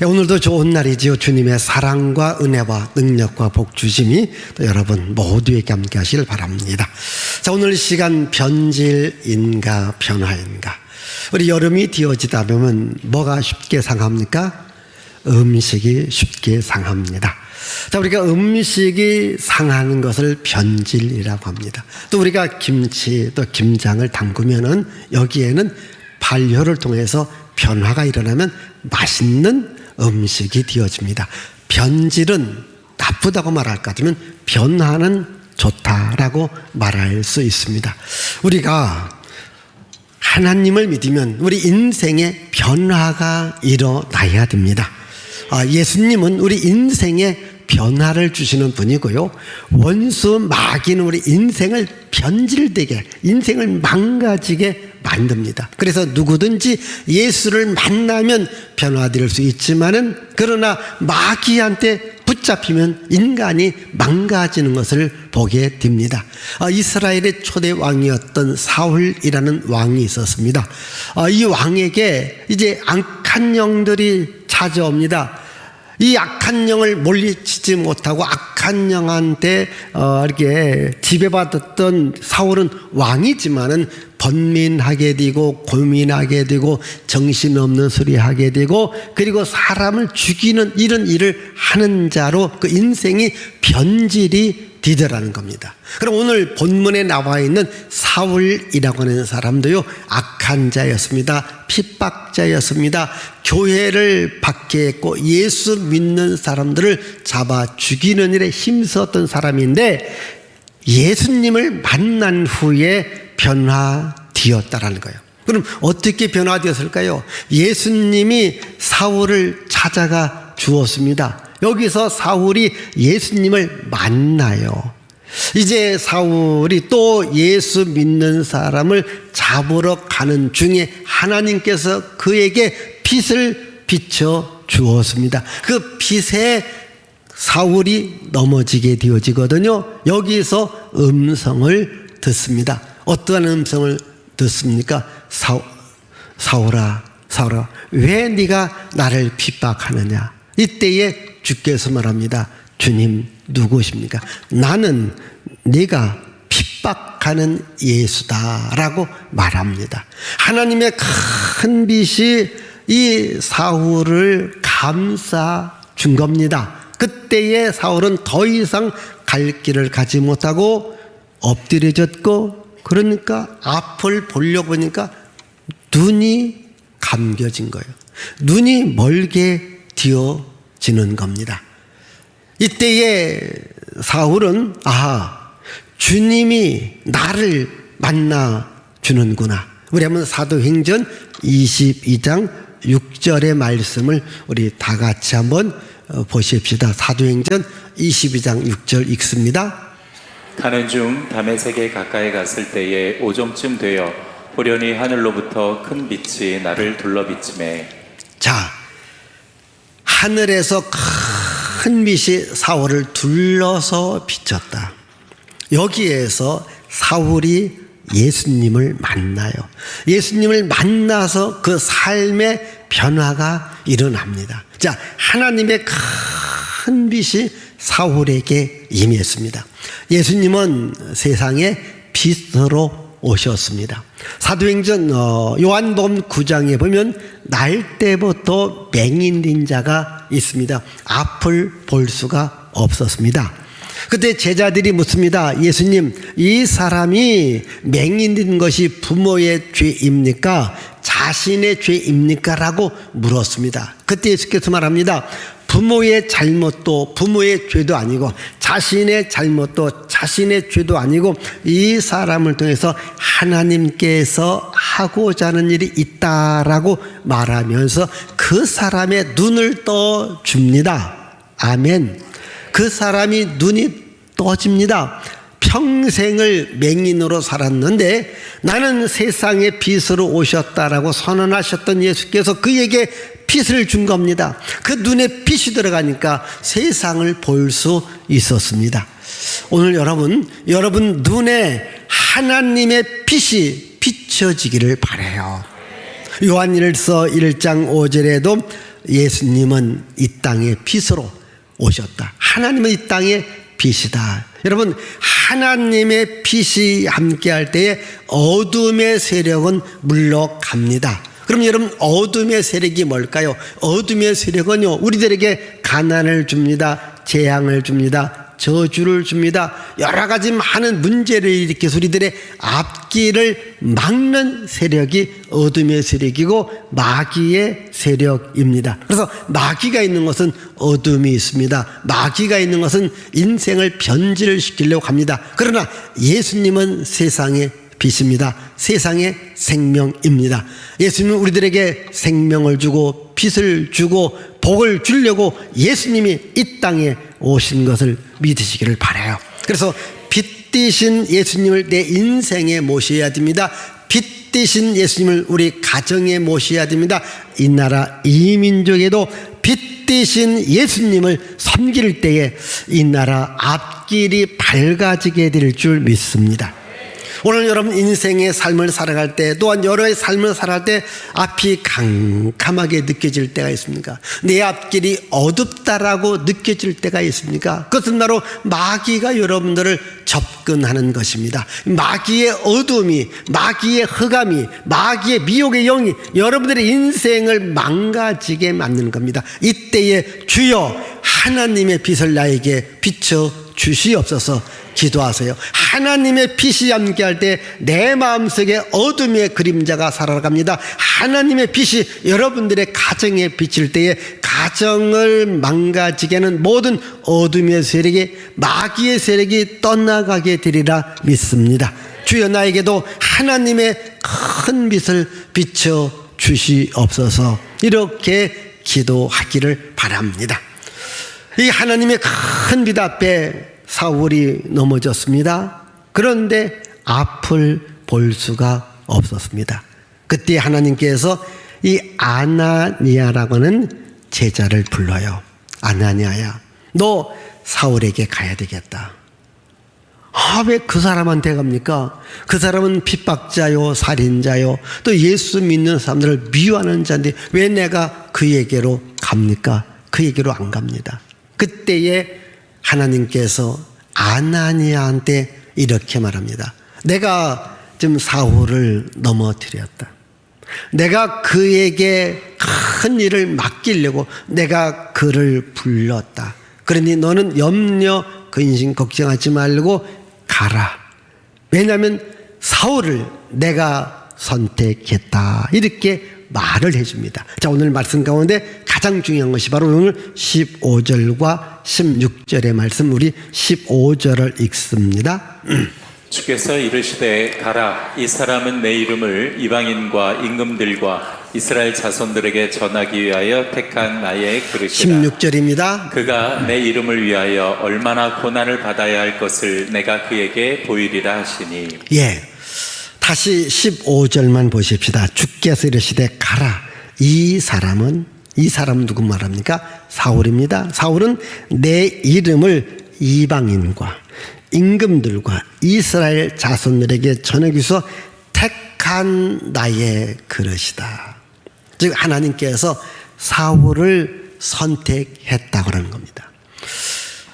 오늘도 좋은 날이지요. 주님의 사랑과 은혜와 능력과 복주심이 또 여러분 모두에게 함께 하시길 바랍니다. 자, 오늘 시간 변질인가 변화인가. 우리 여름이 되어지다 보면 뭐가 쉽게 상합니까? 음식이 쉽게 상합니다. 자, 우리가 음식이 상하는 것을 변질이라고 합니다. 또 우리가 김치 또 김장을 담그면은 여기에는 발효를 통해서 변화가 일어나면 맛있는 음식이 되어집니다. 변질은 나쁘다고 말할까 하면 변화는 좋다라고 말할 수 있습니다. 우리가 하나님을 믿으면 우리 인생에 변화가 일어나야 됩니다. 예수님은 우리 인생에 변화를 주시는 분이고요. 원수 마귀는 우리 인생을 변질되게, 인생을 망가지게 만듭니다. 그래서 누구든지 예수를 만나면 변화될 수 있지만은 그러나 마귀한테 붙잡히면 인간이 망가지는 것을 보게 됩니다. 이스라엘의 초대 왕이었던 사울이라는 왕이 있었습니다. 이 왕에게 이제 악한 영들이 찾아옵니다. 이 악한 영을 물리치지 못하고 악한 영한테 이렇게 지배받았던 사울은 왕이지만은 번민하게 되고 고민하게 되고 정신없는 소리 하게 되고 그리고 사람을 죽이는 이런 일을 하는 자로 그 인생이 변질이 되더라는 겁니다. 그럼 오늘 본문에 나와 있는 사울이라고 하는 사람도요, 악한 자였습니다. 핍박자였습니다. 교회를 박해했고 예수 믿는 사람들을 잡아 죽이는 일에 힘썼던 사람인데 예수님을 만난 후에 변화되었다라는 거예요. 그럼 어떻게 변화되었을까요? 예수님이 사울을 찾아가 주었습니다. 여기서 사울이 예수님을 만나요. 이제 사울이 또 예수 믿는 사람을 잡으러 가는 중에 하나님께서 그에게 빛을 비춰 주었습니다. 그 빛에 사울이 넘어지게 되어지거든요. 여기서 음성을 듣습니다. 어떠한 음성을 듣습니까? 사울아, 사울아, 왜 네가 나를 핍박하느냐? 이때에 주께서 말합니다. 주님 누구십니까? 나는 네가 핍박하는 예수다라고 말합니다. 하나님의 큰 빛이 이 사울을 감싸 준 겁니다. 그때에 사울은 더 이상 갈 길을 가지 못하고 엎드려졌고, 그러니까 앞을 보려고 보니까 눈이 감겨진 거예요. 눈이 멀게 되어지는 겁니다. 이때에 사울은 주님이 나를 만나 주는구나. 우리 한번 사도행전 22장 6절의 말씀을 우리 다 같이 한번 보십시다. 사도행전 22장 6절 읽습니다. 가는 중 다메섹에 가까이 갔을 때에 오정쯤 되어 호련히 하늘로부터 큰 빛이 나를 둘러비치매. 자, 하늘에서 큰 빛이 사울을 둘러서 비쳤다. 여기에서 사울이 예수님을 만나요. 예수님을 만나서 그 삶의 변화가 일어납니다. 자, 하나님의 큰 빛이 사울에게 임했습니다. 예수님은 세상에 빛으로 오셨습니다. 사도행전 요한복음 9장에 보면 날 때부터 맹인된 자가 있습니다. 앞을 볼 수가 없었습니다. 그때 제자들이 묻습니다. 예수님, 이 사람이 맹인된 것이 부모의 죄입니까? 자신의 죄입니까? 라고 물었습니다. 그때 예수께서 말합니다. 부모의 잘못도 부모의 죄도 아니고 자신의 잘못도 자신의 죄도 아니고 이 사람을 통해서 하나님께서 하고자 하는 일이 있다라고 말하면서 그 사람의 눈을 떠 줍니다. 아멘. 그 사람이 눈이 떠집니다. 평생을 맹인으로 살았는데 나는 세상의 빛으로 오셨다라고 선언하셨던 예수께서 그에게 빛을 준 겁니다. 그 눈에 빛이 들어가니까 세상을 볼 수 있었습니다. 오늘 여러분 눈에 하나님의 빛이 비춰지기를 바라요. 요한일서 1장 5절에도 예수님은 이 땅의 빛으로 오셨다. 하나님은 이 땅의 빛이다. 여러분, 하나님의 빛이 함께할 때에 어둠의 세력은 물러갑니다. 그럼 여러분, 어둠의 세력이 뭘까요? 어둠의 세력은요, 우리들에게 가난을 줍니다. 재앙을 줍니다. 저주를 줍니다. 여러 가지 많은 문제를 일으켜서 우리들의 앞길을 막는 세력이 어둠의 세력이고 마귀의 세력입니다. 그래서 마귀가 있는 것은 어둠이 있습니다. 마귀가 있는 것은 인생을 변질시키려고 합니다. 그러나 예수님은 세상의 빛입니다. 세상의 생명입니다. 예수님은 우리들에게 생명을 주고 빛을 주고 복을 주려고 예수님이 이 땅에 오신 것을 믿으시기를 바라요. 그래서 빛 대신 예수님을 내 인생에 모셔야 됩니다. 빛 대신 예수님을 우리 가정에 모셔야 됩니다. 이 나라 이 민족에도 빛 대신 예수님을 섬길 때에 이 나라 앞길이 밝아지게 될 줄 믿습니다. 오늘 여러분 인생의 삶을 살아갈 때, 또한 여러의 삶을 살아갈 때 앞이 캄캄하게 느껴질 때가 있습니까? 내 앞길이 어둡다라고 느껴질 때가 있습니까? 그것은 바로 마귀가 여러분들을 접근하는 것입니다. 마귀의 어둠이, 마귀의 흑암이, 마귀의 미혹의 영이 여러분들의 인생을 망가지게 만드는 겁니다. 이때에 주여 하나님의 빛을 나에게 비춰 주시옵소서 기도하세요. 하나님의 빛이 함께할 때 내 마음속에 어둠의 그림자가 사라갑니다. 하나님의 빛이 여러분들의 가정에 비칠 때에 가정을 망가지게 하는 모든 어둠의 세력이, 마귀의 세력이 떠나가게 되리라 믿습니다. 주여 나에게도 하나님의 큰 빛을 비춰 주시옵소서. 이렇게 기도하기를 바랍니다. 이 하나님의 큰 빛 앞에 사울이 넘어졌습니다. 그런데 앞을 볼 수가 없었습니다. 그때 하나님께서 이 아나니아라고 하는 제자를 불러요. 아나니아야, 너 사울에게 가야 되겠다. 왜 그 사람한테 갑니까? 그 사람은 핍박자요, 살인자요, 또 예수 믿는 사람들을 미워하는 자인데 왜 내가 그에게로 갑니까? 그에게로 안 갑니다. 그때에 하나님께서 아나니아한테 이렇게 말합니다. 내가 지금 사울을 넘어뜨렸다. 내가 그에게 큰 일을 맡기려고 내가 그를 불렀다. 그러니 너는 염려, 근심, 걱정하지 말고 가라. 왜냐하면 사울을 내가 선택했다. 이렇게 말을 해줍니다. 자, 오늘 말씀 가운데 가장 중요한 것이 바로 오늘 15절과 16절의 말씀, 우리 15절을 읽습니다. 주께서 이르시되 가라, 이 사람은 내 이름을 이방인과 임금들과 이스라엘 자손들에게 전하기 위하여 택한 나의 그릇이라. 16절입니다. 그가 내 이름을 위하여 얼마나 고난을 받아야 할 것을 내가 그에게 보이리라 하시니. 예, 다시 15절만 보십시다. 주께서 이르시되 가라. 이 사람은 누구 말합니까? 사울입니다. 사울은 내 이름을 이방인과 임금들과 이스라엘 자손들에게 전하기 위해서 택한 나의 그릇이다. 즉 하나님께서 사울을 선택했다고 하는 겁니다.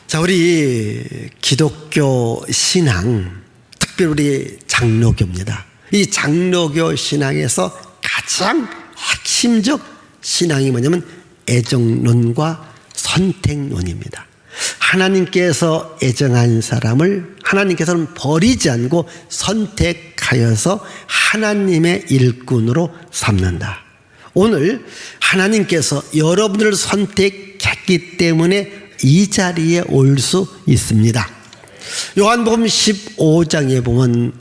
자, 우리 기독교 신앙, 특별히 우리 장로교입니다. 이 장로교 신앙에서 가장 핵심적 신앙이 뭐냐면 애정론과 선택론입니다. 하나님께서 애정한 사람을 하나님께서는 버리지 않고 선택하여서 하나님의 일꾼으로 삼는다. 오늘 하나님께서 여러분을 선택했기 때문에 이 자리에 올 수 있습니다. 요한복음 15장에 보면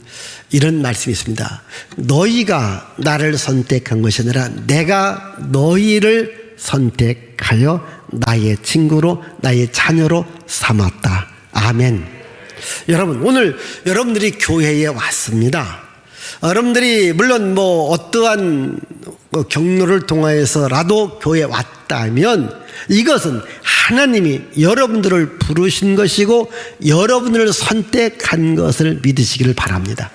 이런 말씀이 있습니다. 너희가 나를 선택한 것이 아니라 내가 너희를 선택하여 나의 친구로, 나의 자녀로 삼았다. 아멘. 여러분, 오늘 여러분들이 교회에 왔습니다. 여러분들이 물론 어떠한 경로를 통하여서라도 교회에 왔다면 이것은 하나님이 여러분들을 부르신 것이고 여러분을 선택한 것을 믿으시기를 바랍니다.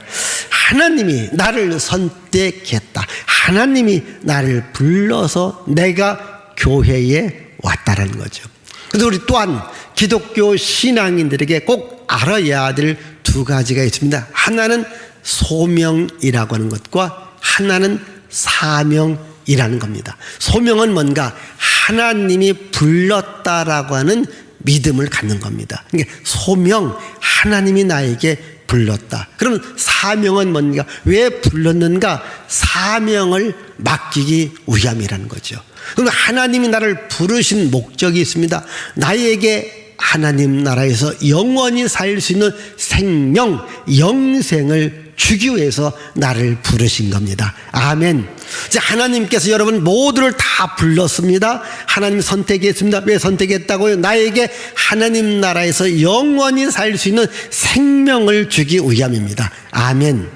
하나님이 나를 선택했다. 하나님이 나를 불러서 내가 교회에 왔다라는 거죠. 그래서 우리 또한 기독교 신앙인들에게 꼭 알아야 될 두 가지가 있습니다. 하나는 소명이라고 하는 것과 하나는 사명이라는 겁니다. 소명은 뭔가 하나님이 불렀다라고 하는 믿음을 갖는 겁니다. 그러니까 소명, 하나님이 나에게 불렀다. 그러면 사명은 뭔가, 왜 불렀는가? 사명을 맡기기 위함이라는 거죠. 그럼 하나님이 나를 부르신 목적이 있습니다. 나에게 하나님 나라에서 영원히 살 수 있는 생명, 영생을 주기 위해서 나를 부르신 겁니다. 아멘. 이제 하나님께서 여러분 모두를 다 불렀습니다. 하나님 선택했습니다. 왜 선택했다고요? 나에게 하나님 나라에서 영원히 살 수 있는 생명을 주기 위함입니다. 아멘.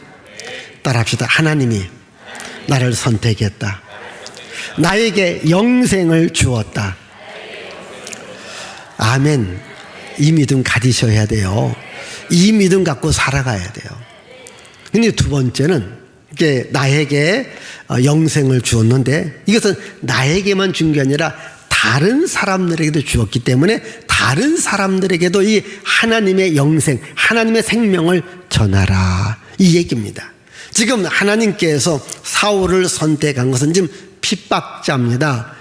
따라합시다. 하나님이 나를 선택했다. 나에게 영생을 주었다. 아멘. 이 믿음 가지셔야 돼요. 이 믿음 갖고 살아가야 돼요. 근데 두 번째는 이게 나에게 영생을 주었는데 이것은 나에게만 준 게 아니라 다른 사람들에게도 주었기 때문에 다른 사람들에게도 이 하나님의 영생, 하나님의 생명을 전하라. 이 얘기입니다. 지금 하나님께서 사울을 선택한 것은 지금 핍박자입니다.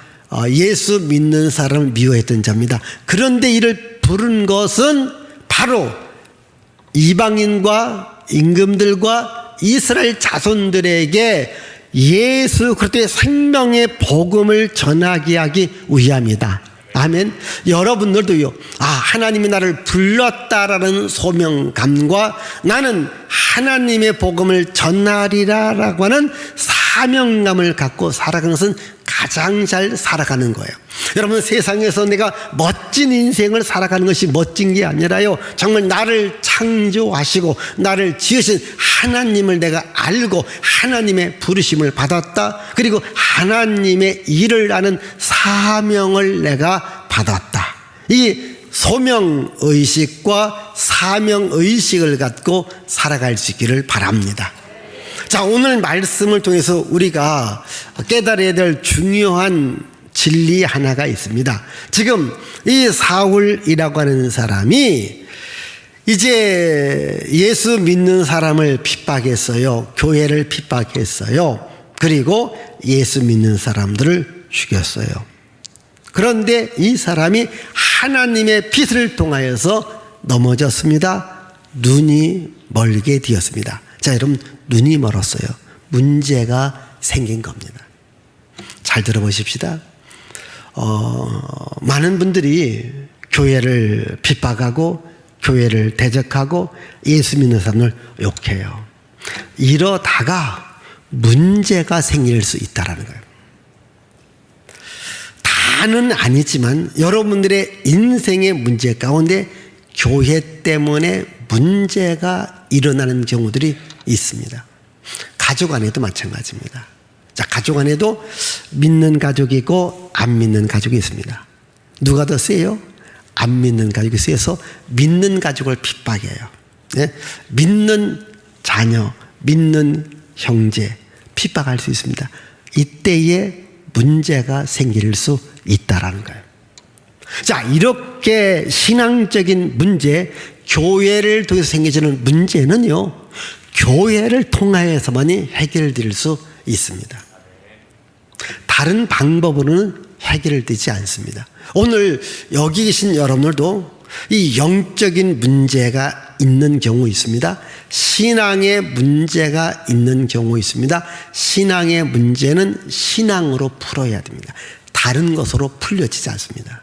예수 믿는 사람을 미워했던 자입니다. 그런데 이를 부른 것은 바로 이방인과 임금들과 이스라엘 자손들에게 예수 그리스도의 생명의 복음을 전하게 하기 위함이다. 아멘. 여러분들도요, 하나님이 나를 불렀다라는 소명감과 나는 하나님의 복음을 전하리라라고 하는 사명감을 갖고 살아가는 것은 가장 잘 살아가는 거예요. 여러분, 세상에서 내가 멋진 인생을 살아가는 것이 멋진 게 아니라요, 정말 나를 창조하시고 나를 지으신 하나님을 내가 알고 하나님의 부르심을 받았다. 그리고 하나님의 일을 하는 사명을 내가 받았다. 이 소명의식과 사명의식을 갖고 살아갈 수 있기를 바랍니다. 자, 오늘 말씀을 통해서 우리가 깨달아야 될 중요한 진리 하나가 있습니다. 지금 이 사울이라고 하는 사람이 이제 예수 믿는 사람을 핍박했어요. 교회를 핍박했어요. 그리고 예수 믿는 사람들을 죽였어요. 그런데 이 사람이 하나님의 빛을 통하여서 넘어졌습니다. 눈이 멀게 되었습니다. 자, 여러분, 눈이 멀었어요. 문제가 생긴 겁니다. 잘 들어보십시다. 많은 분들이 교회를 핍박하고 교회를 대적하고 예수 믿는 사람을 욕해요. 이러다가 문제가 생길 수 있다는 거예요. 다는 아니지만 여러분들의 인생의 문제 가운데 교회 때문에 문제가 일어나는 경우들이 있습니다. 가족 안에도 마찬가지입니다. 자, 가족 안에도 믿는 가족이 있고 안 믿는 가족이 있습니다. 누가 더 세요? 안 믿는 가족이 세서 믿는 가족을 핍박해요. 네? 믿는 자녀, 믿는 형제 핍박할 수 있습니다. 이때에 문제가 생길 수 있다라는 거예요. 자, 이렇게 신앙적인 문제, 교회를 통해서 생기는 문제는요, 교회를 통하여서만이 해결될 수 있습니다. 다른 방법으로는 해결되지 않습니다. 오늘 여기 계신 여러분들도 이 영적인 문제가 있는 경우 있습니다. 신앙의 문제가 있는 경우 있습니다. 신앙의 문제는 신앙으로 풀어야 됩니다. 다른 것으로 풀려지지 않습니다.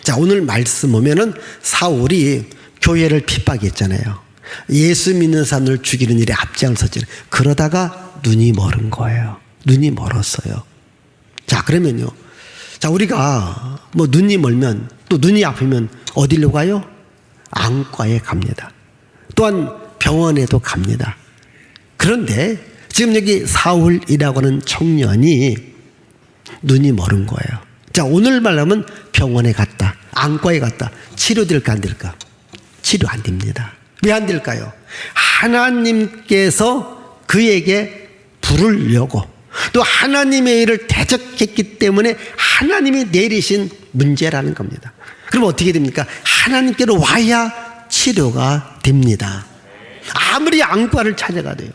자, 오늘 말씀 보면은 사울이 교회를 핍박했잖아요. 예수 믿는 사람을 죽이는 일에 앞장을 섰잖아요. 그러다가 눈이 멀은 거예요. 눈이 멀었어요. 자, 그러면요. 자, 우리가 뭐 눈이 멀면 또 눈이 아프면 어디로 가요? 안과에 갑니다. 또한 병원에도 갑니다. 그런데 지금 여기 사울이라고 하는 청년이 눈이 멀은 거예요. 자, 오늘 말하면 병원에 갔다. 안과에 갔다. 치료될까 안 될까? 치료 안 됩니다. 왜 안 될까요? 하나님께서 그에게 부르려고 또 하나님의 일을 대적했기 때문에 하나님이 내리신 문제라는 겁니다. 그럼 어떻게 됩니까? 하나님께로 와야 치료가 됩니다. 아무리 안과를 찾아가도요.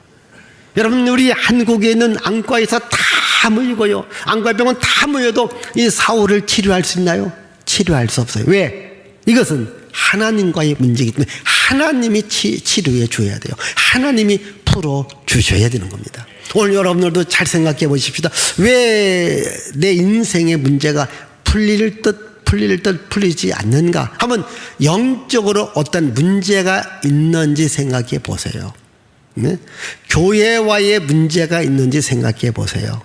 여러분, 우리 한국에 있는 안과에서 다 모이고요, 안과병원 다 모여도 이 사울을 치료할 수 있나요? 치료할 수 없어요. 왜? 이것은 하나님과의 문제이기 때문에 하나님이 치료해 줘야 돼요. 하나님이 풀어 주셔야 되는 겁니다. 오늘 여러분들도 잘 생각해 보십시다. 왜 내 인생의 문제가 풀릴 듯 풀리지 않는가? 한번 영적으로 어떤 문제가 있는지 생각해 보세요. 네? 교회와의 문제가 있는지 생각해 보세요.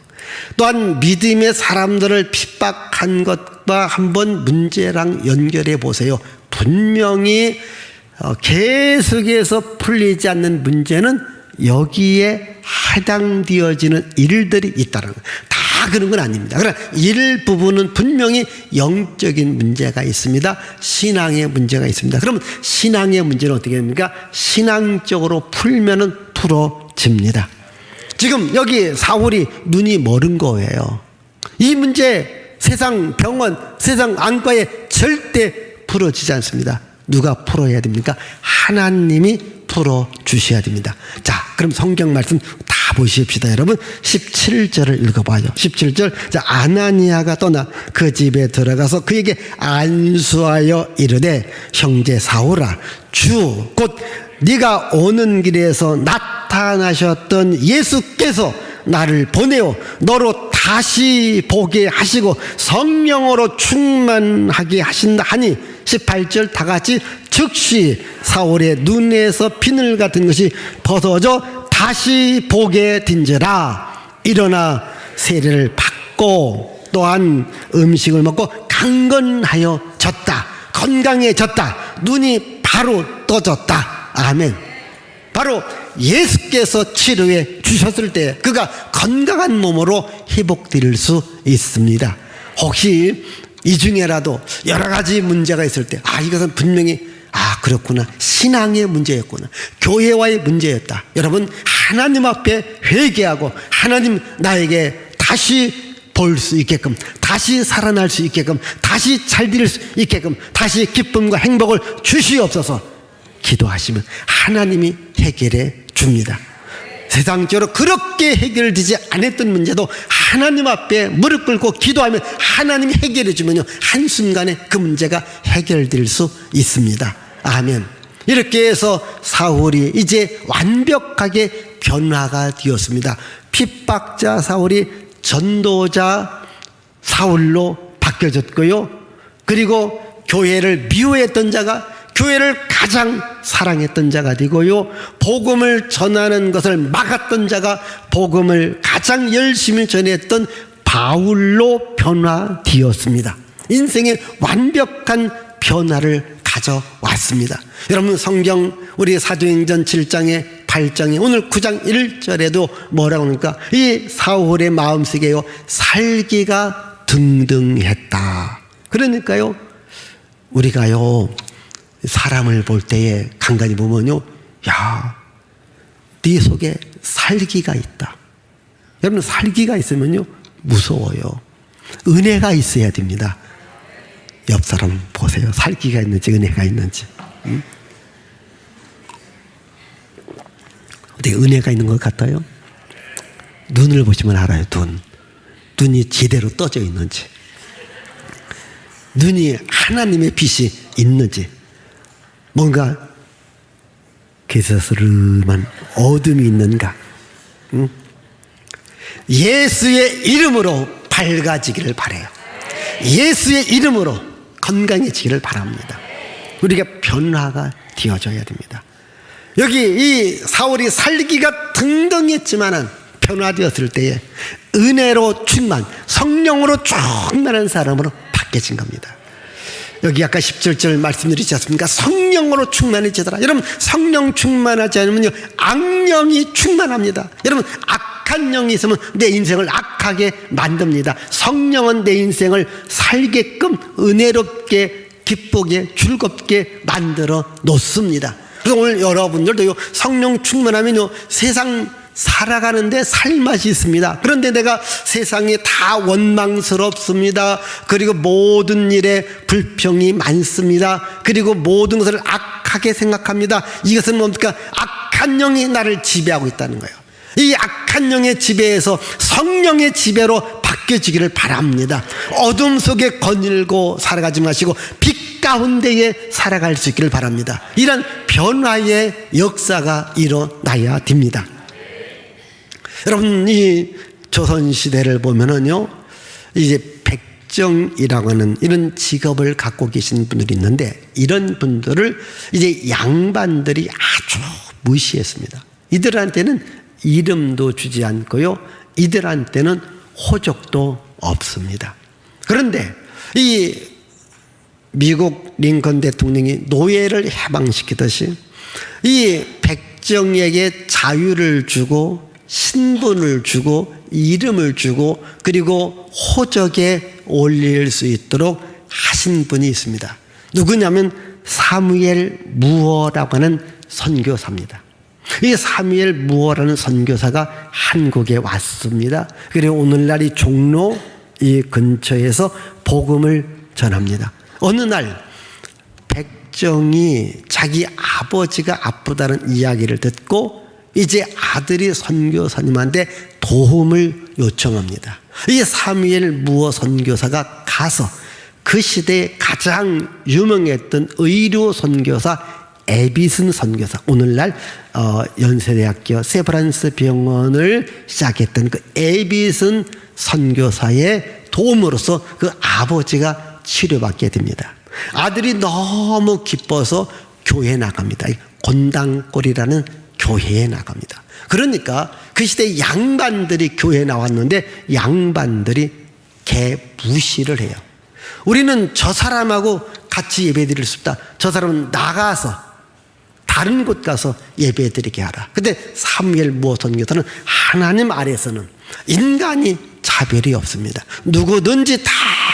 또한 믿음의 사람들을 핍박한 것과 한번 문제랑 연결해 보세요. 분명히 계속해서 풀리지 않는 문제는 여기에 해당되어지는 일들이 있다는 거예요. 다 그런 건 아닙니다. 그러나 일부분은 분명히 영적인 문제가 있습니다. 신앙의 문제가 있습니다. 그럼 신앙의 문제는 어떻게 됩니까? 신앙적으로 풀면은 풀어집니다. 지금 여기 사울이 눈이 멀은 거예요. 이 문제 세상 병원, 세상 안과에 절대 풀어지지 않습니다. 누가 풀어야 됩니까? 하나님이 풀어주셔야 됩니다. 자, 그럼 성경 말씀 다 보십시다. 여러분 17절을 읽어봐요. 17절. 자, 아나니아가 떠나 그 집에 들어가서 그에게 안수하여 이르되 형제 사울아, 주 곧 네가 오는 길에서 나타나셨던 예수께서 나를 보내어 너로 다시 보게 하시고 성령으로 충만하게 하신다 하니 18절 다 같이 즉시 사울의 눈에서 비늘 같은 것이 벗어져 다시 보게 된지라. 일어나 세례를 받고 또한 음식을 먹고 강건하여 졌다. 건강해졌다. 눈이 바로 떠졌다. 아멘. 바로 예수께서 치료해 주셨을 때 그가 건강한 몸으로 회복될 수 있습니다. 혹시 이 중에라도 여러 가지 문제가 있을 때, 이것은 분명히 그렇구나, 신앙의 문제였구나, 교회와의 문제였다. 여러분, 하나님 앞에 회개하고 하나님 나에게 다시 볼 수 있게끔, 다시 살아날 수 있게끔, 다시 잘 될 수 있게끔, 다시 기쁨과 행복을 주시옵소서 기도하시면 하나님이 해결해 줍니다. 세상적으로 그렇게 해결되지 않았던 문제도 하나님 앞에 무릎 꿇고 기도하면 하나님이 해결해 주면요, 한순간에 그 문제가 해결될 수 있습니다. 아멘. 이렇게 해서 사울이 이제 완벽하게 변화가 되었습니다. 핍박자 사울이 전도자 사울로 바뀌어졌고요, 그리고 교회를 미워했던 자가 교회를 가장 사랑했던 자가 되고요, 복음을 전하는 것을 막았던 자가 복음을 가장 열심히 전했던 바울로 변화되었습니다. 인생의 완벽한 변화를 가져왔습니다. 여러분, 성경 우리 사도행전 7장에 8장에 오늘 9장 1절에도 뭐라고 합니까? 이 사울의 마음속에요, 살기가 등등했다. 그러니까요, 우리가요 사람을 볼 때에 간간히 보면요, 네 속에 살기가 있다. 여러분, 살기가 있으면요 무서워요. 은혜가 있어야 됩니다. 옆 사람 보세요. 살기가 있는지 은혜가 있는지. 어떻게 은혜가 있는 것 같아요? 눈을 보시면 알아요. 눈이 제대로 떠져 있는지, 눈이 하나님의 빛이 있는지, 뭔가 개서스름한 어둠이 있는가. 예수의 이름으로 밝아지기를 바라요. 예수의 이름으로 건강해지기를 바랍니다. 우리가 변화가 되어져야 됩니다. 여기 이 사울이 살기가 등등했지만은 변화되었을 때에 은혜로 충만, 성령으로 충만한 사람으로 바뀌어진 겁니다. 여기 아까 17절 말씀드리지 않습니까? 성령으로 충만해지더라. 여러분, 성령 충만하지 않으면요 악령이 충만합니다. 여러분, 악한 영이 있으면 내 인생을 악하게 만듭니다. 성령은 내 인생을 살게끔 은혜롭게 기쁘게 즐겁게 만들어 놓습니다. 그래서 오늘 여러분들도요 성령 충만하면요 세상 살아가는데 살맛이 있습니다. 그런데 내가 세상에 다 원망스럽습니다. 그리고 모든 일에 불평이 많습니다. 그리고 모든 것을 악하게 생각합니다. 이것은 뭡니까? 악한 영이 나를 지배하고 있다는 거예요. 이 악한 영의 지배에서 성령의 지배로 바뀌어지기를 바랍니다. 어둠 속에 거닐고 살아가지 마시고 빛 가운데에 살아갈 수 있기를 바랍니다. 이런 변화의 역사가 일어나야 됩니다. 여러분, 이 조선시대를 보면은요, 이제 백정이라고 하는 이런 직업을 갖고 계신 분들이 있는데, 이런 분들을 이제 양반들이 아주 무시했습니다. 이들한테는 이름도 주지 않고요, 이들한테는 호적도 없습니다. 그런데 이 미국 링컨 대통령이 노예를 해방시키듯이 이 백정에게 자유를 주고 신분을 주고 이름을 주고 그리고 호적에 올릴 수 있도록 하신 분이 있습니다. 누구냐면 사무엘 무어라고 하는 선교사입니다. 이 사무엘 무어라는 선교사가 한국에 왔습니다. 그리고 오늘날 이 종로 이 근처에서 복음을 전합니다. 어느 날 백정이 자기 아버지가 아프다는 이야기를 듣고 이제 아들이 선교사님한테 도움을 요청합니다. 이 사무엘 무어 선교사가 가서 그 시대에 가장 유명했던 의료 선교사 에비슨 선교사, 오늘날 연세대학교 세브란스 병원을 시작했던 그 에비슨 선교사의 도움으로써 그 아버지가 치료받게 됩니다. 아들이 너무 기뻐서 교회에 나갑니다. 곤당골이라는 교회에 나갑니다. 그러니까 그 시대 양반들이 교회에 나왔는데 양반들이 개 무시를 해요. 우리는 저 사람하고 같이 예배드릴 수 없다. 저 사람은 나가서 다른 곳 가서 예배드리게 하라. 근데 사무엘 무어 선교사는 하나님 아래서는 인간이 차별이 없습니다. 누구든지 다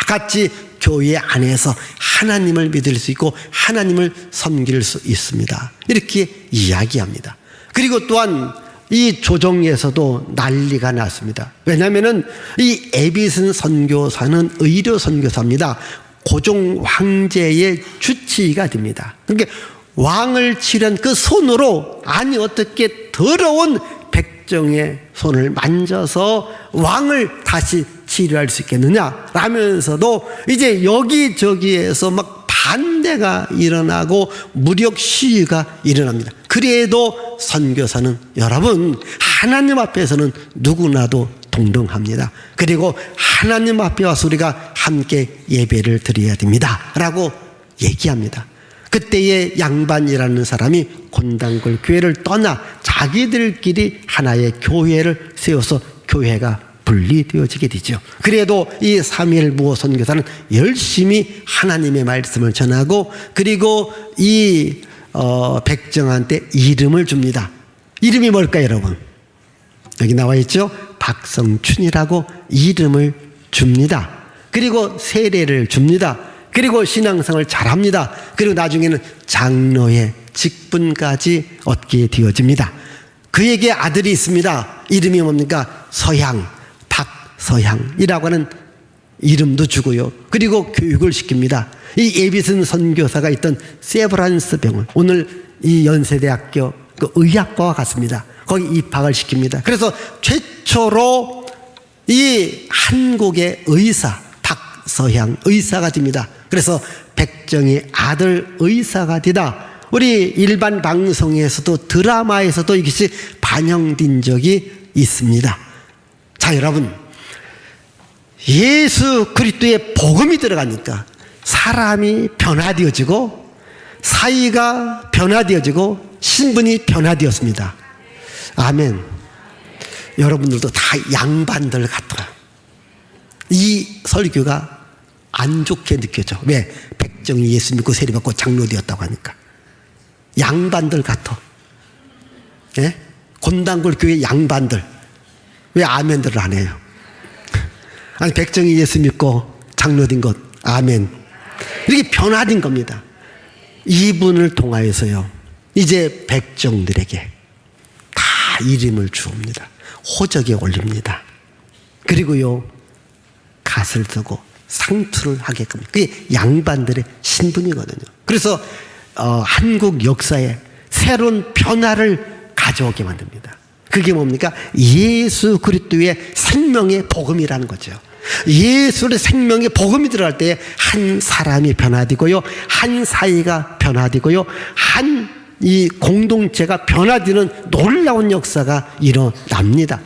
같이 교회 안에서 하나님을 믿을 수 있고 하나님을 섬길 수 있습니다. 이렇게 이야기합니다. 그리고 또한 이 조정에서도 난리가 났습니다. 왜냐하면 이 에비슨 선교사는 의료 선교사입니다. 고종 황제의 주치의가 됩니다. 그러니까 왕을 치른 그 손으로 아니 어떻게 더러운 백정의 손을 만져서 왕을 다시 치료할 수 있겠느냐 라면서도 이제 여기저기에서 막 반대가 일어나고 무력 시위가 일어납니다. 그래도 선교사는 여러분 하나님 앞에서는 누구나도 동등합니다. 그리고 하나님 앞에 와서 우리가 함께 예배를 드려야 됩니다 라고 얘기합니다. 그때의 양반이라는 사람이 곤당골 교회를 떠나 자기들끼리 하나의 교회를 세워서 교회가 분리되어지게 되죠. 그래도 이 사무엘 무어 선교사는 열심히 하나님의 말씀을 전하고 그리고 이 백정한테 이름을 줍니다. 이름이 뭘까요, 여러분? 여기 나와 있죠? 박성춘이라고 이름을 줍니다. 그리고 세례를 줍니다. 그리고 신앙생활을 잘합니다. 그리고 나중에는 장로의 직분까지 얻게 되어집니다. 그에게 아들이 있습니다. 이름이 뭡니까? 서향, 박서향이라고 하는 이름도 주고요. 그리고 교육을 시킵니다. 이 에비슨 선교사가 있던 세브란스 병원, 오늘 이 연세대학교 그 의학과와 같습니다. 거기 입학을 시킵니다. 그래서 최초로 이 한국의 의사, 박서향 의사가 됩니다. 그래서 백정이 아들 의사가 되다. 우리 일반 방송에서도 드라마에서도 이것이 반영된 적이 있습니다. 자, 여러분, 예수 그리스도의 복음이 들어가니까 사람이 변화되어지고 사이가 변화되어지고 신분이 변화되었습니다. 아멘. 여러분들도 다 양반들 같아요. 이 설교가 안 좋게 느껴져. 왜? 백정이 예수 믿고 세례받고 장로되었다고 하니까. 양반들 같아. 예? 곤당골 교회 양반들. 왜 아멘들을 안 해요? 아니, 백정이 예수 믿고 장로된 것. 아멘. 이렇게 변화된 겁니다. 이분을 통하여서요. 이제 백정들에게 다 이름을 주옵니다. 호적에 올립니다. 그리고요, 갓을 서고 상투를 하게끔. 그게 양반들의 신분이거든요. 그래서 한국 역사에 새로운 변화를 가져오게 만듭니다. 그게 뭡니까? 예수 그리스도의 생명의 복음이라는 거죠. 예수의 생명의 복음이 들어갈 때 한 사람이 변화되고요, 한 사회가 변화되고요, 한 이 공동체가 변화되는 놀라운 역사가 일어납니다.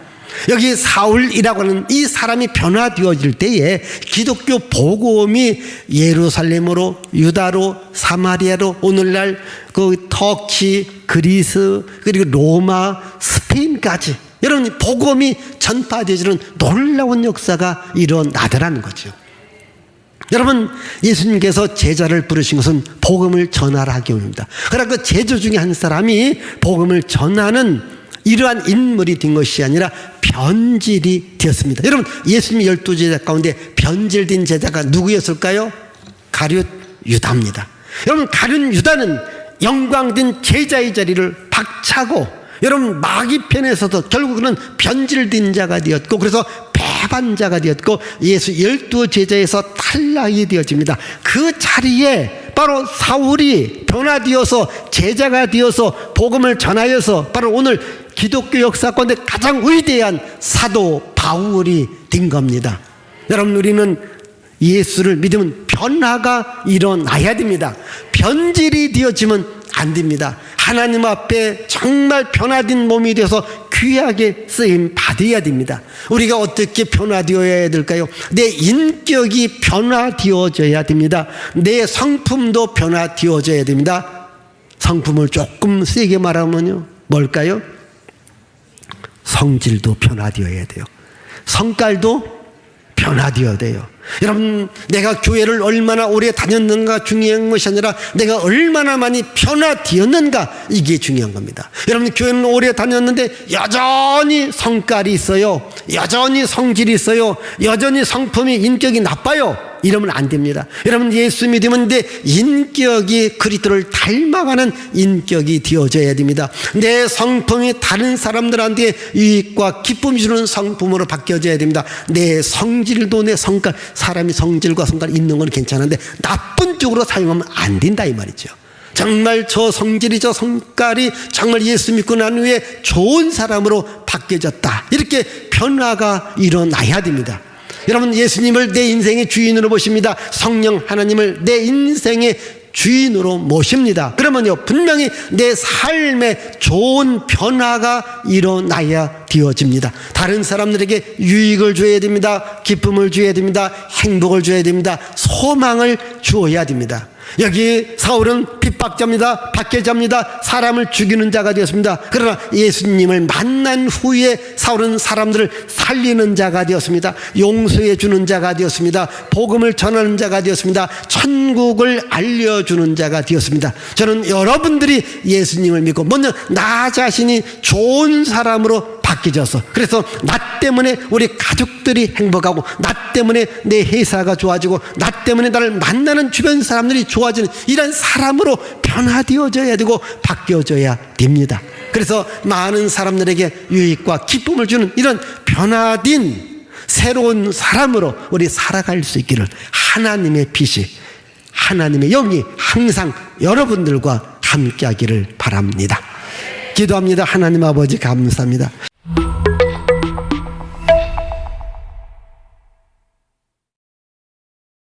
여기 사울이라고 하는 이 사람이 변화되어질 때에 기독교 복음이 예루살렘으로, 유다로, 사마리아로, 오늘날 그 터키, 그리스, 그리고 로마, 스페인까지 여러분 복음이 전파되어지는 놀라운 역사가 일어나더라는 거죠. 여러분, 예수님께서 제자를 부르신 것은 복음을 전하라 하기 위함입니다. 그러나 그 제자 중에 한 사람이 복음을 전하는 이러한 인물이 된 것이 아니라 변질이 되었습니다. 여러분, 예수님 12제자 가운데 변질된 제자가 누구였을까요? 가룟 유다입니다. 여러분, 가룟 유다는 영광된 제자의 자리를 박차고, 여러분, 마귀편에서도 결국은 변질된 자가 되었고, 그래서 배반자가 되었고, 예수 12제자에서 탈락이 되어집니다. 그 자리에 바로 사울이 변화되어서 제자가 되어서 복음을 전하여서 바로 오늘 기독교 역사 가운데 가장 위대한 사도 바울이 된 겁니다. 여러분, 우리는 예수를 믿으면 변화가 일어나야 됩니다. 변질이 되어지면 안 됩니다. 하나님 앞에 정말 변화된 몸이 되어서 귀하게 쓰임 받아야 됩니다. 우리가 어떻게 변화되어야 될까요? 내 인격이 변화되어져야 됩니다. 내 성품도 변화되어져야 됩니다. 성품을 조금 세게 말하면요, 뭘까요? 성질도 변화되어야 돼요. 성깔도 변화되어야 돼요. 여러분, 내가 교회를 얼마나 오래 다녔는가 중요한 것이 아니라 내가 얼마나 많이 변화되었는가, 이게 중요한 겁니다. 여러분, 교회는 오래 다녔는데 여전히 성깔이 있어요, 여전히 성질이 있어요, 여전히 성품이 인격이 나빠요, 이러면 안 됩니다. 여러분, 예수 믿으면 내 인격이 그리스도를 닮아가는 인격이 되어져야 됩니다. 내 성품이 다른 사람들한테 유익과 기쁨 주는 성품으로 바뀌어져야 됩니다. 내 성질도, 내 성깔, 사람이 성질과 성깔 있는 건 괜찮은데 나쁜 쪽으로 사용하면 안 된다, 이 말이죠. 정말 저 성질이, 저 성깔이 정말 예수 믿고 난 후에 좋은 사람으로 바뀌어졌다, 이렇게 변화가 일어나야 됩니다. 여러분, 예수님을 내 인생의 주인으로 모십니다. 성령 하나님을 내 인생의 주인으로 모십니다. 그러면요, 분명히 내 삶에 좋은 변화가 일어나야 되어집니다. 다른 사람들에게 유익을 줘야 됩니다. 기쁨을 줘야 됩니다. 행복을 줘야 됩니다. 소망을 주어야 됩니다. 여기 사울은 핍박자입니다. 박해자입니다. 사람을 죽이는 자가 되었습니다. 그러나 예수님을 만난 후에 사울은 사람들을 살리는 자가 되었습니다. 용서해 주는 자가 되었습니다. 복음을 전하는 자가 되었습니다. 천국을 알려주는 자가 되었습니다. 저는 여러분들이 예수님을 믿고 먼저 나 자신이 좋은 사람으로 바뀌어져서, 그래서 나 때문에 우리 가족들이 행복하고, 나 때문에 내 회사가 좋아지고, 나 때문에 나를 만나는 주변 사람들이 좋아지는 이런 사람으로 변화되어져야 되고 바뀌어져야 됩니다. 그래서 많은 사람들에게 유익과 기쁨을 주는 이런 변화된 새로운 사람으로 우리 살아갈 수 있기를 하나님의 빛이, 하나님의 영이 항상 여러분들과 함께하기를 바랍니다. 기도합니다. 하나님 아버지, 감사합니다.